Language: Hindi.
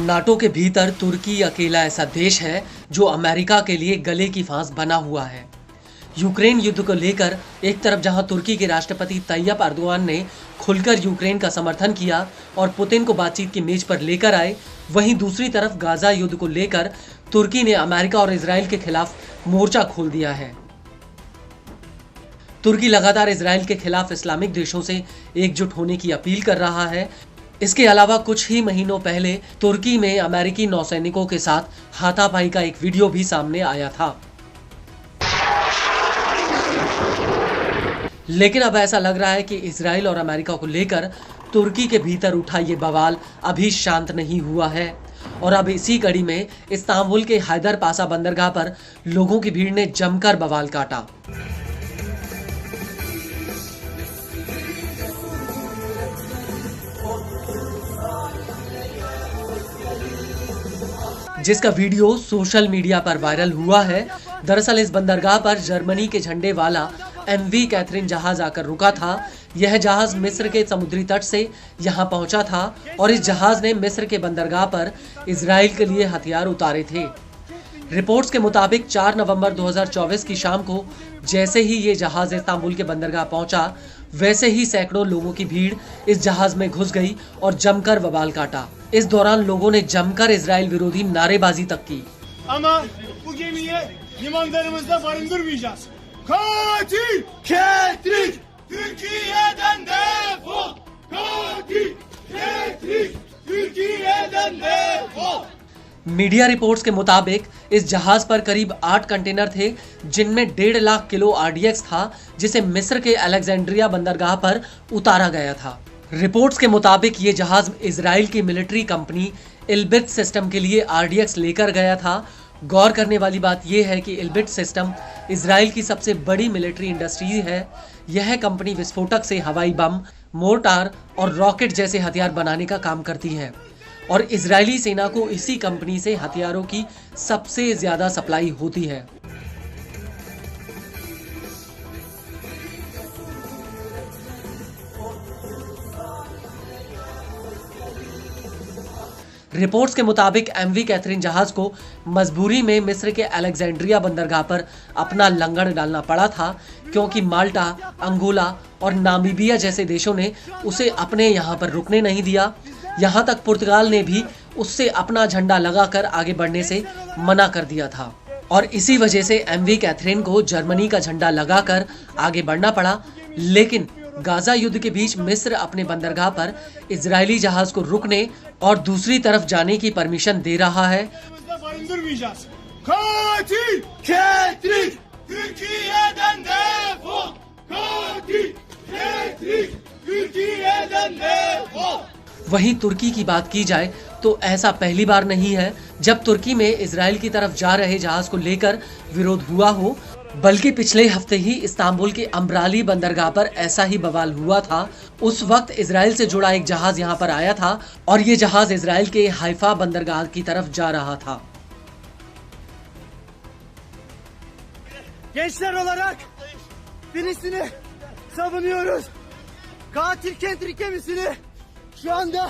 नाटो के भीतर तुर्की अकेला ऐसा देश है जो अमेरिका के लिए गले की फांस बना हुआ है। यूक्रेन युद्ध को लेकर एक तरफ जहां तुर्की के राष्ट्रपति तैयब अर्दोआन ने खुलकर यूक्रेन का समर्थन किया और पुतिन को बातचीत की मेज पर लेकर आए, वहीं दूसरी तरफ गाजा युद्ध को लेकर तुर्की ने अमेरिका और इजराइल के खिलाफ मोर्चा खोल दिया है। तुर्की लगातार इजराइल के खिलाफ इस्लामिक देशों से एकजुट होने की अपील कर रहा है। इसके अलावा कुछ ही महीनों पहले तुर्की में अमेरिकी नौसैनिकों के साथ हाथापाई का एक वीडियो भी सामने आया था। लेकिन अब ऐसा लग रहा है कि इजराइल और अमेरिका को लेकर तुर्की के भीतर उठा ये बवाल अभी शांत नहीं हुआ है और अब इसी कड़ी में इस्तांबुल के हैदर पासा बंदरगाह पर लोगों की भीड़ ने जमकर बवाल काटा। जिसका वीडियो सोशल मीडिया पर वायरल हुआ है। दरअसल इस बंदरगाह पर जर्मनी के झंडे वाला MV कैथरीन जहाज आकर रुका था। यह जहाज मिस्र के समुद्री तट से यहां पहुंचा था और इस जहाज ने मिस्र के बंदरगाह पर इजराइल के लिए हथियार उतारे थे। रिपोर्ट्स के मुताबिक 4 नवंबर 2024 की शाम को जैसे ही ये जहाज इस्तांबुल के बंदरगाह पहुंचा, वैसे ही सैकड़ों लोगों की भीड़ इस जहाज में घुस गई और जमकर बवाल काटा। इस दौरान लोगों ने जमकर इजराइल विरोधी नारेबाजी तक की। मीडिया रिपोर्ट्स के मुताबिक इस जहाज पर करीब 8 कंटेनर थे, जिनमें 1.5 लाख किलो RDX था, जिसे मिस्र के अलेक्जेंड्रिया बंदरगाह पर उतारा गया था। रिपोर्ट्स के मुताबिक ये जहाज इजराइल की मिलिट्री कंपनी इल्बिट सिस्टम के लिए RDX लेकर गया था। गौर करने वाली बात यह है कि इल्बिट सिस्टम इजराइल की सबसे बड़ी मिलिट्री इंडस्ट्री है। यह कंपनी विस्फोटक से हवाई बम, मोर्टार और रॉकेट जैसे हथियार बनाने का काम करती है और इजरायली सेना को इसी कंपनी से हथियारों की सबसे ज्यादा सप्लाई होती है। रिपोर्ट्स के मुताबिक MV कैथरीन जहाज को मजबूरी में मिस्र के अलेक्जेंड्रिया बंदरगाह पर अपना लंगर डालना पड़ा था, क्योंकि माल्टा, अंगोला और नामीबिया जैसे देशों ने उसे अपने यहाँ पर रुकने नहीं दिया। यहाँ तक पुर्तगाल ने भी उससे अपना झंडा लगाकर आगे बढ़ने से मना कर दिया था और इसी वजह से MV कैथरीन को जर्मनी का झंडा लगाकर आगे बढ़ना पड़ा। लेकिन गाजा युद्ध के बीच मिस्र अपने बंदरगाह पर इजरायली जहाज को रुकने और दूसरी तरफ जाने की परमिशन दे रहा है। वहीं तुर्की की बात की जाए तो ऐसा पहली बार नहीं है जब तुर्की में इजराइल की तरफ जा रहे जहाज को लेकर विरोध हुआ हो, बल्कि पिछले हफ्ते ही इस्तांबुल के अम्ब्राली बंदरगाह पर ऐसा ही बवाल हुआ था। उस वक्त इजराइल से जुड़ा एक जहाज यहां पर आया था और ये जहाज इजराइल के हाइफा बंदरगाह की तरफ जा रहा था। Gençler olarak Filistin'i savunuyoruz. Katil kent gemisini şu anda